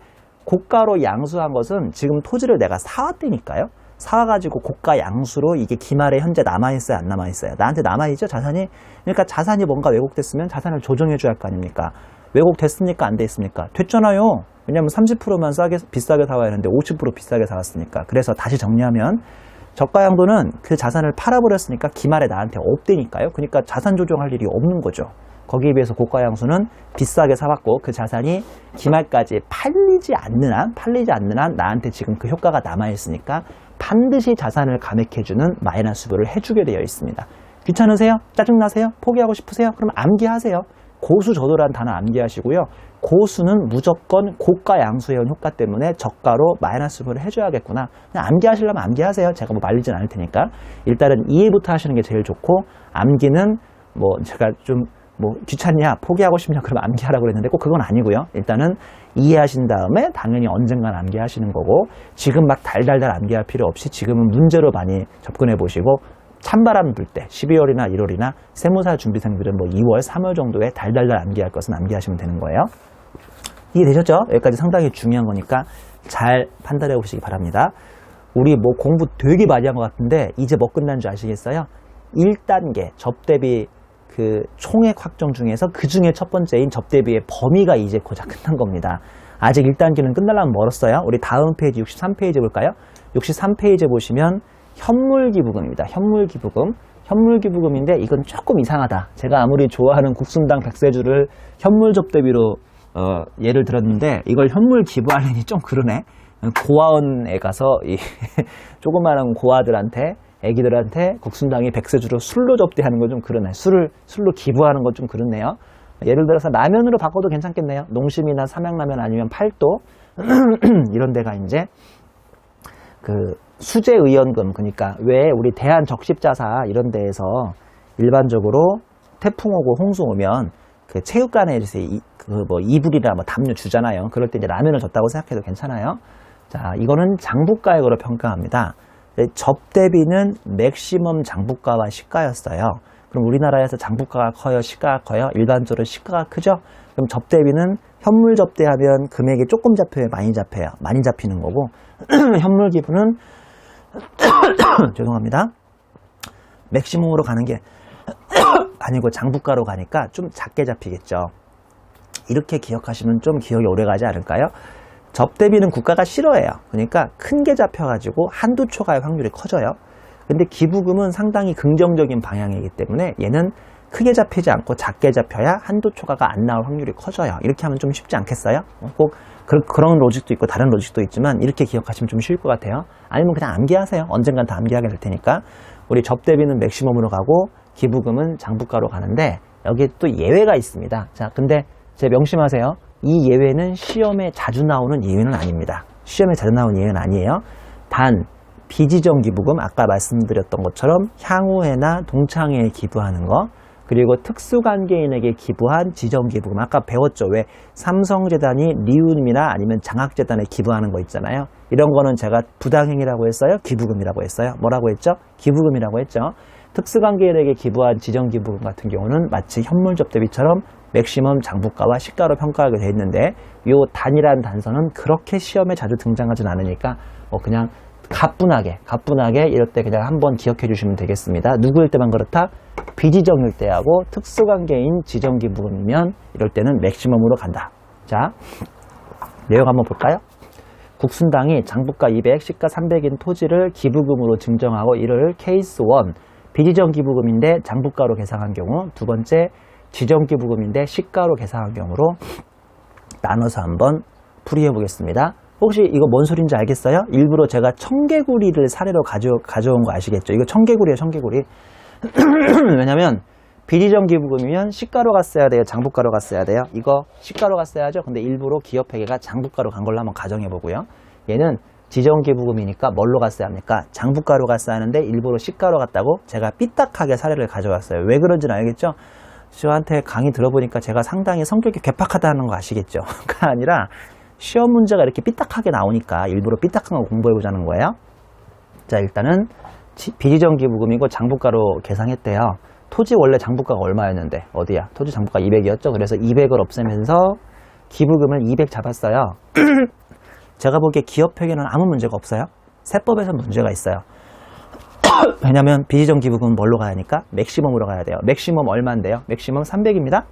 고가로 양수한 것은 지금 토지를 내가 사왔다니까요. 사와가지고 고가 양수로 이게 기말에 현재 남아있어요? 안 남아있어요? 나한테 남아있죠? 자산이. 그러니까 자산이 뭔가 왜곡됐으면 자산을 조정해줘야 할 거 아닙니까? 왜곡됐습니까? 안 됐습니까? 됐잖아요. 왜냐면 30%만 비싸게 사와야 하는데 50% 비싸게 사왔으니까. 그래서 다시 정리하면 저가 양도는 그 자산을 팔아버렸으니까 기말에 나한테 없대니까요. 그러니까 자산 조정할 일이 없는 거죠. 거기에 비해서 고가 양수는 비싸게 사왔고 그 자산이 기말까지 팔리지 않는 한 나한테 지금 그 효과가 남아있으니까 반드시 자산을 감액해주는 마이너스부를 해주게 되어 있습니다. 귀찮으세요? 짜증나세요? 포기하고 싶으세요? 그럼 암기하세요. 고수저도라는 단어 암기하시고요. 고수는 무조건 고가 양수해온 효과 때문에 저가로 마이너스부를 해줘야겠구나. 그냥 암기하시려면 암기하세요. 제가 뭐 말리진 않을 테니까. 일단은 이해부터 하시는 게 제일 좋고, 암기는 뭐 제가 좀 뭐 귀찮냐, 포기하고 싶냐 그러면 암기하라고 그랬는데 꼭 그건 아니고요. 일단은 이해하신 다음에 당연히 언젠간 암기하시는 거고, 지금 막 달달달 암기할 필요 없이 지금은 문제로 많이 접근해 보시고, 찬바람 불 때 12월이나 1월이나 세무사 준비생들은 뭐 2월, 3월 정도에 달달달 암기할 것은 암기하시면 되는 거예요. 이해되셨죠? 여기까지 상당히 중요한 거니까 잘 판단해 보시기 바랍니다. 우리 뭐 공부 되게 많이 한 것 같은데 이제 뭐 끝난 줄 아시겠어요? 1단계 접대비 그 총액 확정 중에서 그 중에 첫 번째인 접대비의 범위가 이제 고작 끝난 겁니다. 아직 1단계는 끝나려면 멀었어요. 우리 다음 페이지 63페이지 볼까요? 63페이지 보시면 현물기부금입니다. 현물기부금. 현물기부금인데 이건 조금 이상하다. 제가 아무리 좋아하는 국순당 백세주를 현물접대비로 예를 들었는데 이걸 현물 기부하려니 좀 그러네. 고아원에 가서 이 조그마한 고아들한테, 애기들한테 국순당이 백세주로 술로 접대하는 건 좀 그러네. 술로 기부하는 건 좀 그렇네요. 예를 들어서 라면으로 바꿔도 괜찮겠네요. 농심이나 삼양라면 아니면 팔도 이런 데가 이제 그 수재의원금, 그러니까 왜 우리 대한적십자사 이런 데에서 일반적으로 태풍 오고 홍수 오면 그 체육관에 그 뭐 이불이나 뭐 담요 주잖아요. 그럴 때 이제 라면을 줬다고 생각해도 괜찮아요. 자, 이거는 장부가액으로 평가합니다. 접대비는 맥시멈 장부가와 시가였어요. 그럼 우리나라에서 장부가가 커요? 시가가 커요? 일반적으로 시가가 크죠? 그럼 접대비는 현물 접대하면 금액이 조금 잡혀요? 많이 잡혀요? 많이 잡히는 거고 현물 기부는 죄송합니다. 맥시멈으로 가는 게 아니고 장부가로 가니까 좀 작게 잡히겠죠. 이렇게 기억하시면 좀 기억이 오래 가지 않을까요? 접대비는 국가가 싫어해요. 그러니까 큰 게 잡혀가지고 한두 초과의 확률이 커져요. 근데 기부금은 상당히 긍정적인 방향이기 때문에 얘는 크게 잡히지 않고 작게 잡혀야 한두 초과가 안 나올 확률이 커져요. 이렇게 하면 좀 쉽지 않겠어요? 꼭 그런 로직도 있고 다른 로직도 있지만 이렇게 기억하시면 좀 쉬울 것 같아요. 아니면 그냥 암기하세요. 언젠간 다 암기하게 될 테니까. 우리 접대비는 맥시멈으로 가고 기부금은 장부가로 가는데 여기에 또 예외가 있습니다. 자, 근데 제 명심하세요. 이 예외는 시험에 자주 나오는 예외는 아닙니다. 시험에 자주 나오는 예외는 아니에요. 단 비지정 기부금, 아까 말씀드렸던 것처럼 향후회나 동창회에 기부하는 거, 그리고 특수관계인에게 기부한 지정기부금, 아까 배웠죠. 왜 삼성재단이 리움이나 아니면 장학재단에 기부하는 거 있잖아요. 이런 거는 제가 부당행위라고 했어요? 기부금이라고 했어요? 뭐라고 했죠? 기부금이라고 했죠. 특수관계인에게 기부한 지정기부금 같은 경우는 마치 현물접대비처럼 맥시멈 장부가와 시가로 평가하게 되어 있는데 이 단이라는 단서는 그렇게 시험에 자주 등장하진 않으니까 그냥 가뿐하게 이럴 때 그냥 한번 기억해 주시면 되겠습니다. 누구일 때만 그렇다? 비지정일 때하고 특수관계인 지정기부금이면 이럴 때는 맥시멈으로 간다. 자, 내용 한번 볼까요? 국순당이 장부가 200, 시가 300인 토지를 기부금으로 증정하고 이를 케이스 1, 비지정기부금인데 장부가로 계상한 경우, 두 번째 지정기부금인데 시가로 계상한 경우로 나눠서 한번 풀이해 보겠습니다. 혹시 이거 뭔 소린지 알겠어요? 일부러 제가 청개구리를 사례로 가져온 거 아시겠죠? 이거 청개구리예요, 청개구리. 왜냐면 비지정기부금이면 시가로 갔어야 돼요, 장부가로 갔어야 돼요? 이거 시가로 갔어야죠. 근데 일부러 기업회계가 장부가로 간 걸로 한번 가정해 보고요. 얘는 지정기부금이니까 뭘로 갔어야 합니까? 장부가로 갔어야 하는데 일부러 시가로 갔다고 제가 삐딱하게 사례를 가져왔어요. 왜 그런지는 알겠죠? 저한테 강의 들어보니까 제가 상당히 성격이 괴팍하다는 거 아시겠죠? 그게 아니라 시험 문제가 이렇게 삐딱하게 나오니까 일부러 삐딱한 거 공부해보자는 거예요. 자, 일단은 비지정기부금이고 장부가로 계상했대요. 토지 원래 장부가가 얼마였는데 어디야? 토지 장부가 200이었죠. 그래서 200을 없애면서 기부금을 200 잡았어요. 제가 보기에 기업회계는 아무 문제가 없어요. 세법에서 문제가 있어요. 왜냐면 비지정기부금은 뭘로 가야 하니까? 맥시멈으로 가야 돼요. 맥시멈 얼마인데요? 맥시멈 300입니다.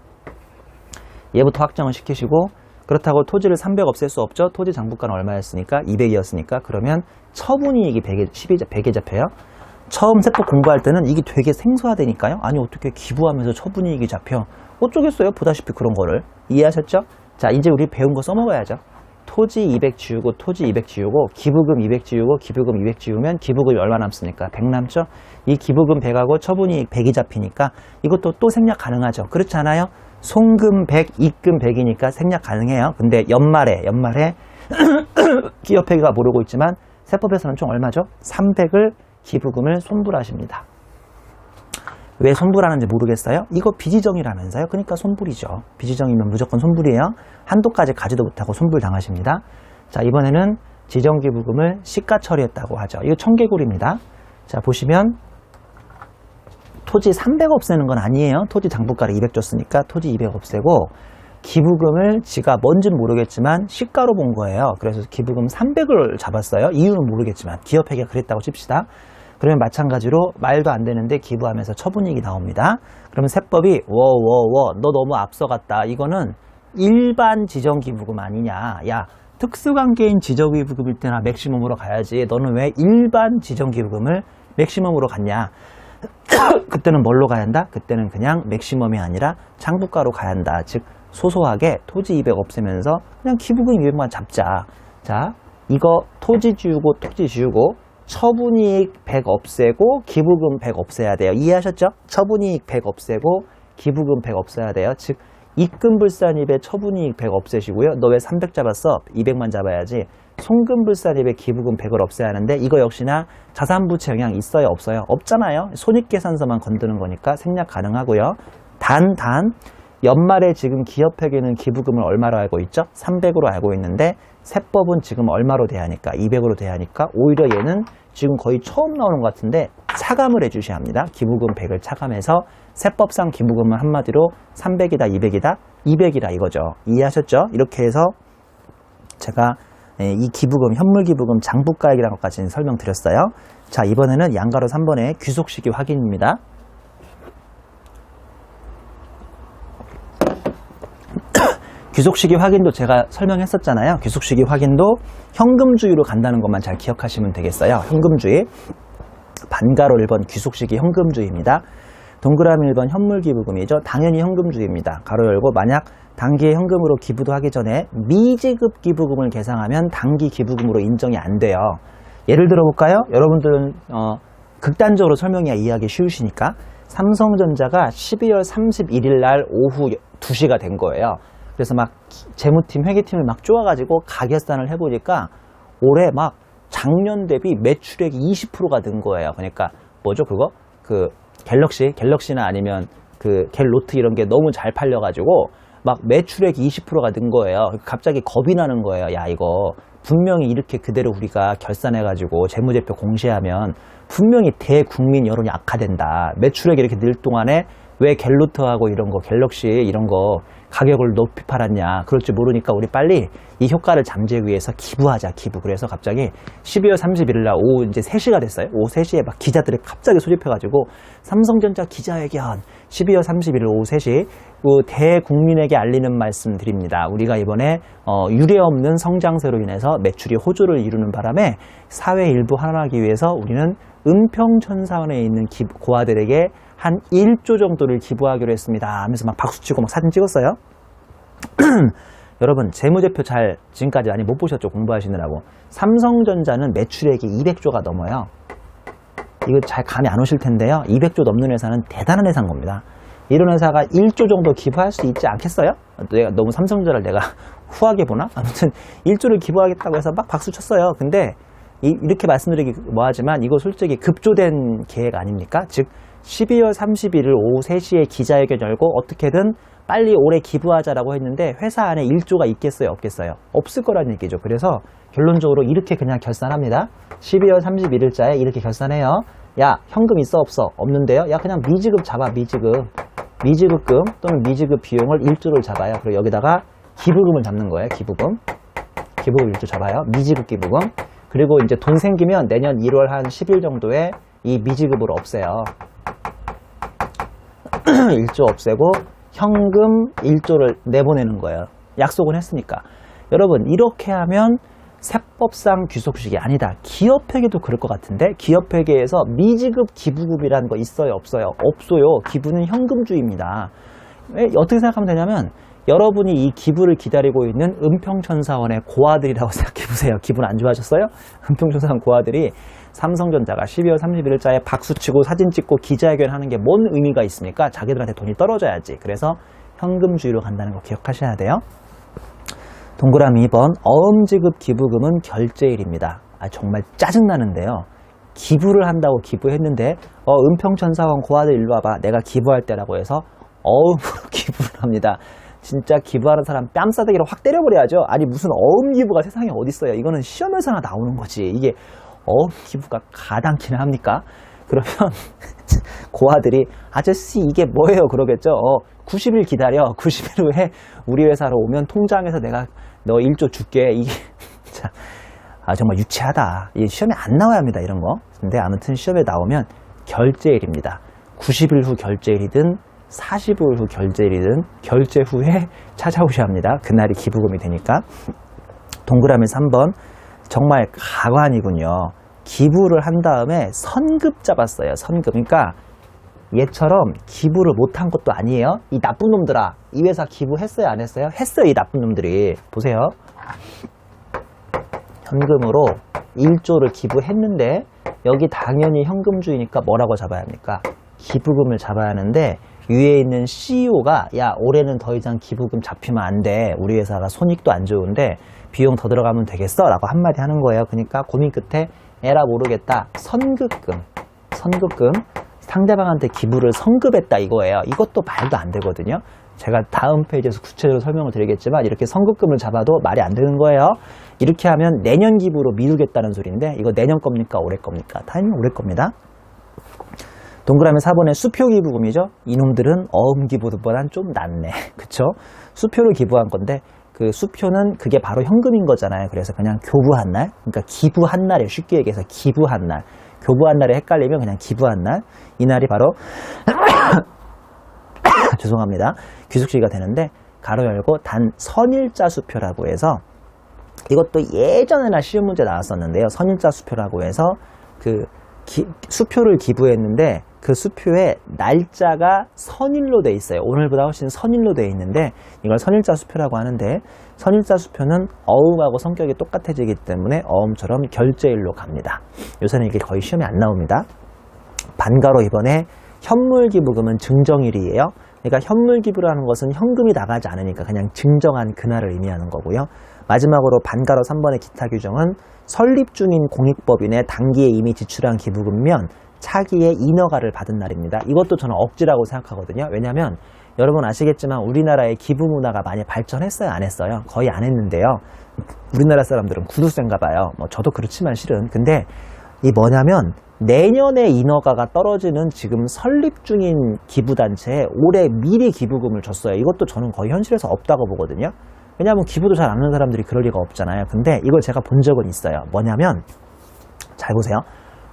얘부터 확정을 시키시고, 그렇다고 토지를 300 없앨 수 없죠. 토지 장부가는 얼마였으니까? 200이었으니까. 그러면 처분이익이 100에 잡혀요. 처음 세법 공부할 때는 이게 되게 생소하다니까요. 아니 어떻게 기부하면서 처분이익이 잡혀? 어쩌겠어요. 보다시피 그런 거를. 이해하셨죠? 자, 이제 우리 배운 거 써먹어야죠. 토지 200 지우고 토지 200 지우고 기부금 200 지우고 기부금 200 지우면 기부금이 얼마 남습니까? 100 남죠? 이 기부금 100하고 처분이익 100이 잡히니까 이것도 또 생략 가능하죠. 그렇지 않아요? 송금 100, 입금 100이니까 생략 가능해요. 근데 연말에 기업회계가 모르고 있지만 세법에서는 총 얼마죠? 300을 기부금을 손불하십니다. 왜 손불하는지 모르겠어요? 이거 비지정이라면서요? 그러니까 손불이죠. 비지정이면 무조건 손불이에요. 한도까지 가지도 못하고 손불 당하십니다. 자, 이번에는 지정기부금을 시가 처리했다고 하죠. 이거 청개구리입니다. 자, 보시면 토지 300 없애는 건 아니에요. 토지 장부가를 200 줬으니까 토지 200 없애고 기부금을 지가 뭔지는 모르겠지만 시가로 본 거예요. 그래서 기부금 300을 잡았어요. 이유는 모르겠지만 기업회계가 그랬다고 칩시다. 그러면 마찬가지로 말도 안 되는데 기부하면서 처분이익이 나옵니다. 그러면 세법이 너 너무 앞서갔다. 이거는 일반 지정기부금 아니냐. 야, 특수관계인 지정기부금일 때나 맥시멈으로 가야지. 너는 왜 일반 지정기부금을 맥시멈으로 갔냐. 그때는 뭘로 가야 한다? 그때는 그냥 맥시멈이 아니라 장부가로 가야 한다. 즉 소소하게 토지 200 없애면서 그냥 기부금 200만 잡자. 자, 이거 토지 지우고 토지 지우고 처분이익 100 없애고 기부금 100 없애야 돼요. 이해하셨죠? 처분이익 100 없애고 기부금 100 없애야 돼요. 즉 입금불산입에 처분이익 100 없애시고요. 너 왜 300 잡았어? 200만 잡아야지. 송금불산입에 기부금 100을 없애야 하는데 이거 역시나 자산부채 영향 있어요? 없어요? 없잖아요. 손익계산서만 건드는 거니까 생략 가능하고요. 단 연말에 지금 기업회계는 기부금을 얼마로 알고 있죠? 300으로 알고 있는데 세법은 지금 얼마로 돼야 하니까? 200으로 돼야 하니까 오히려 얘는 지금 거의 처음 나오는 것 같은데 차감을 해주셔야 합니다. 기부금 100을 차감해서 세법상 기부금은 한마디로 300이다, 200이다, 200이다 이거죠. 이해하셨죠? 이렇게 해서 제가 이 기부금, 현물 기부금 장부가액이라는 것까지 설명드렸어요. 자, 이번에는 양가로 3번의 귀속시기 확인입니다. 귀속시기 확인도 제가 설명했었잖아요. 귀속시기 확인도 현금주의로 간다는 것만 잘 기억하시면 되겠어요. 현금주의. 반가로 1번 귀속시기 현금주의입니다. 동그라미 1번 현물기부금이죠. 당연히 현금주의입니다. 가로 열고 만약 단기에 현금으로 기부도 하기 전에 미지급 기부금을 계상하면 단기 기부금으로 인정이 안 돼요. 예를 들어 볼까요? 여러분들은 극단적으로 설명해야 이해하기 쉬우시니까 삼성전자가 12월 31일 날 오후 2시가 된 거예요. 그래서 막 재무팀, 회계팀을 막 쪼아가지고 가결산을 해보니까 올해 막 작년 대비 매출액이 20%가 는 거예요. 그러니까 뭐죠 그거? 그 갤럭시나 아니면 그 갤로트 이런 게 너무 잘 팔려가지고 막 매출액이 20%가 는 거예요. 갑자기 겁이 나는 거예요. 야 이거 분명히 이렇게 그대로 우리가 결산해가지고 재무제표 공시하면 분명히 대국민 여론이 악화된다. 매출액이 이렇게 늘 동안에 왜 갤로트하고 이런 거, 갤럭시 이런 거 가격을 높이 팔았냐. 그럴 줄 모르니까 우리 빨리 이 효과를 잠재기 위해서 기부하자, 기부. 그래서 갑자기 12월 31일 날 오후 이제 3시가 됐어요. 오후 3시에 막 기자들이 갑자기 소집해가지고 삼성전자 기자회견 12월 31일 오후 3시 대국민에게 알리는 말씀 드립니다. 우리가 이번에 유례없는 성장세로 인해서 매출이 호조를 이루는 바람에 사회 일부 환원하기 위해서 우리는 은평천사원에 있는 고아들에게 한 1조 정도를 기부하기로 했습니다 하면서 막 박수치고 막 사진 찍었어요. 여러분 재무제표 잘 지금까지 많이 못 보셨죠? 공부하시느라고. 삼성전자는 매출액이 200조가 넘어요. 이거 잘 감이 안 오실 텐데요. 200조 넘는 회사는 대단한 회사인 겁니다. 이런 회사가 1조 정도 기부할 수 있지 않겠어요? 내가 너무 삼성전자를 내가 후하게 보나? 아무튼 1조를 기부하겠다고 해서 막 박수 쳤어요. 근데 이렇게 말씀드리기 뭐하지만 이거 솔직히 급조된 계획 아닙니까? 즉 12월 31일 오후 3시에 기자회견 열고 어떻게든 빨리 올해 기부하자라고 했는데 회사 안에 1조가 있겠어요? 없겠어요? 없을 거라는 얘기죠. 그래서 결론적으로 이렇게 그냥 결산합니다. 12월 31일자에 이렇게 결산해요. 야 현금 있어 없어? 없는데요? 야 그냥 미지급 잡아. 미지급금 또는 미지급 비용을 1조를 잡아요. 그리고 여기다가 기부금을 잡는 거예요. 기부금 1조 잡아요. 미지급 기부금. 그리고 이제 돈 생기면 내년 1월 한 10일 정도에 이 미지급으로 없애요. 1조 없애고 현금 1조를 내보내는 거예요. 약속은 했으니까. 여러분 이렇게 하면 세법상 귀속식이 아니다. 기업회계도 그럴 것 같은데 기업회계에서 미지급 기부금이라는 거 있어요? 없어요? 없어요. 기부는 현금주의입니다. 어떻게 생각하면 되냐면 여러분이 이 기부를 기다리고 있는 은평천사원의 고아들이라고 생각해보세요. 기분 안 좋아하셨어요? 은평천사원 고아들이 삼성전자가 12월 31일자에 박수치고 사진 찍고 기자회견 하는 게 뭔 의미가 있습니까? 자기들한테 돈이 떨어져야지. 그래서 현금주의로 간다는 거 기억하셔야 돼요. 동그라미 2번 어음지급 기부금은 결제일입니다. 정말 짜증나는데요. 기부를 한다고 기부했는데 은평천사원 고아들 일로 와봐. 내가 기부할 때라고 해서 어음으로 기부를 합니다. 진짜 기부하는 사람 뺨싸대기로 확 때려버려야죠. 아니 무슨 어음 기부가 세상에 어딨어요. 이거는 시험에서나 나오는 거지. 이게 어음 기부가 가당키나 합니까? 그러면 고아들이 아저씨 이게 뭐예요? 그러겠죠. 90일 기다려. 90일 후에 우리 회사로 오면 통장에서 내가 너 1조 줄게. 이게 진짜 정말 유치하다. 이게 시험에 안 나와야 합니다. 이런 거. 근데 아무튼 시험에 나오면 결제일입니다. 90일 후 결제일이든 45일 후 결제일이든 결제 후에 찾아오셔야 합니다. 그날이 기부금이 되니까. 동그라미 3번 정말 가관이군요. 기부를 한 다음에 선급 잡았어요. 선급. 그러니까 얘처럼 기부를 못한 것도 아니에요. 이 나쁜 놈들아. 이 회사 기부했어요? 안 했어요? 했어요. 이 나쁜 놈들이. 보세요. 현금으로 1조를 기부했는데 여기 당연히 현금주의니까 뭐라고 잡아야 합니까? 기부금을 잡아야 하는데 위에 있는 CEO가 야 올해는 더 이상 기부금 잡히면 안 돼. 우리 회사가 손익도 안 좋은데 비용 더 들어가면 되겠어? 라고 한마디 하는 거예요. 그러니까 고민 끝에 에라 모르겠다. 선급금. 상대방한테 기부를 선급했다 이거예요. 이것도 말도 안 되거든요. 제가 다음 페이지에서 구체적으로 설명을 드리겠지만 이렇게 선급금을 잡아도 말이 안 되는 거예요. 이렇게 하면 내년 기부로 미루겠다는 소리인데 이거 내년 겁니까? 올해 겁니까? 당연히 올해 겁니다. 동그라미 4번의 수표 기부금이죠. 이놈들은 어음 기부보단 좀 낫네. 그쵸? 수표를 기부한 건데 그 수표는 그게 바로 현금인 거잖아요. 그래서 그냥 교부한 날, 그러니까 기부한 날이에요. 쉽게 얘기해서 기부한 날. 교부한 날에 헷갈리면 그냥 기부한 날. 이 날이 바로 죄송합니다. 귀숙시기가 되는데 가로 열고 단 선일자 수표라고 해서 이것도 예전에나 시험 문제 나왔었는데요. 선일자 수표라고 해서 그 수표를 기부했는데 그 수표에 날짜가 선일로 돼 있어요. 오늘보다 훨씬 선일로 돼 있는데 이걸 선일자 수표라고 하는데 선일자 수표는 어음하고 성격이 똑같아지기 때문에 어음처럼 결제일로 갑니다. 요새는 이게 거의 시험에 안 나옵니다. 반가로 이번에 현물기부금은 증정일이에요. 그러니까 현물기부라는 것은 현금이 나가지 않으니까 그냥 증정한 그날을 의미하는 거고요. 마지막으로 반가로 3번의 기타 규정은 설립 중인 공익법인의 당기에 이미 지출한 기부금면 차기의 인허가를 받은 날입니다. 이것도 저는 억지라고 생각하거든요. 왜냐하면 여러분 아시겠지만 우리나라의 기부 문화가 많이 발전했어요? 안 했어요? 거의 안 했는데요. 우리나라 사람들은 구두쇠인가 봐요. 뭐 저도 그렇지만 실은. 근데 이 뭐냐면 내년에 인허가가 떨어지는 지금 설립 중인 기부단체에 올해 미리 기부금을 줬어요. 이것도 저는 거의 현실에서 없다고 보거든요. 왜냐하면 기부도 잘 안 하는 사람들이 그럴 리가 없잖아요. 근데 이걸 제가 본 적은 있어요. 뭐냐면 잘 보세요.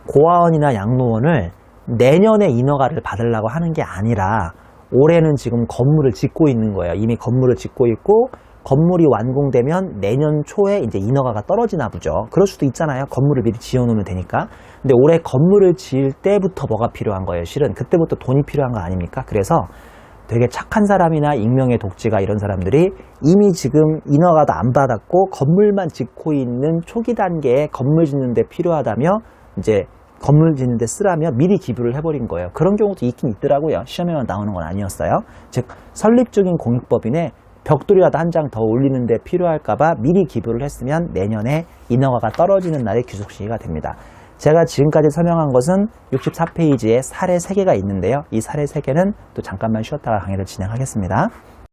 고아원이나 양로원을 내년에 인허가를 받으려고 하는 게 아니라 올해는 지금 건물을 짓고 있는 거예요. 이미 건물을 짓고 있고 건물이 완공되면 내년 초에 이제 인허가가 떨어지나 보죠. 그럴 수도 있잖아요. 건물을 미리 지어놓으면 되니까. 근데 올해 건물을 지을 때부터 뭐가 필요한 거예요. 실은 그때부터 돈이 필요한 거 아닙니까? 그래서 되게 착한 사람이나 익명의 독지가 이런 사람들이 이미 지금 인허가도 안 받았고 건물만 짓고 있는 초기 단계에 건물 짓는데 필요하다며 이제 건물 짓는데 쓰라며 미리 기부를 해버린 거예요. 그런 경우도 있긴 있더라고요. 시험에만 나오는 건 아니었어요. 즉 설립 중인 공익법인에 벽돌이라도 한 장 더 올리는데 필요할까봐 미리 기부를 했으면 내년에 인허가가 떨어지는 날에 귀속시기가 됩니다. 제가 지금까지 설명한 것은 64페이지에 사례 3개가 있는데요. 이 사례 3개는 또 잠깐만 쉬었다가 강의를 진행하겠습니다.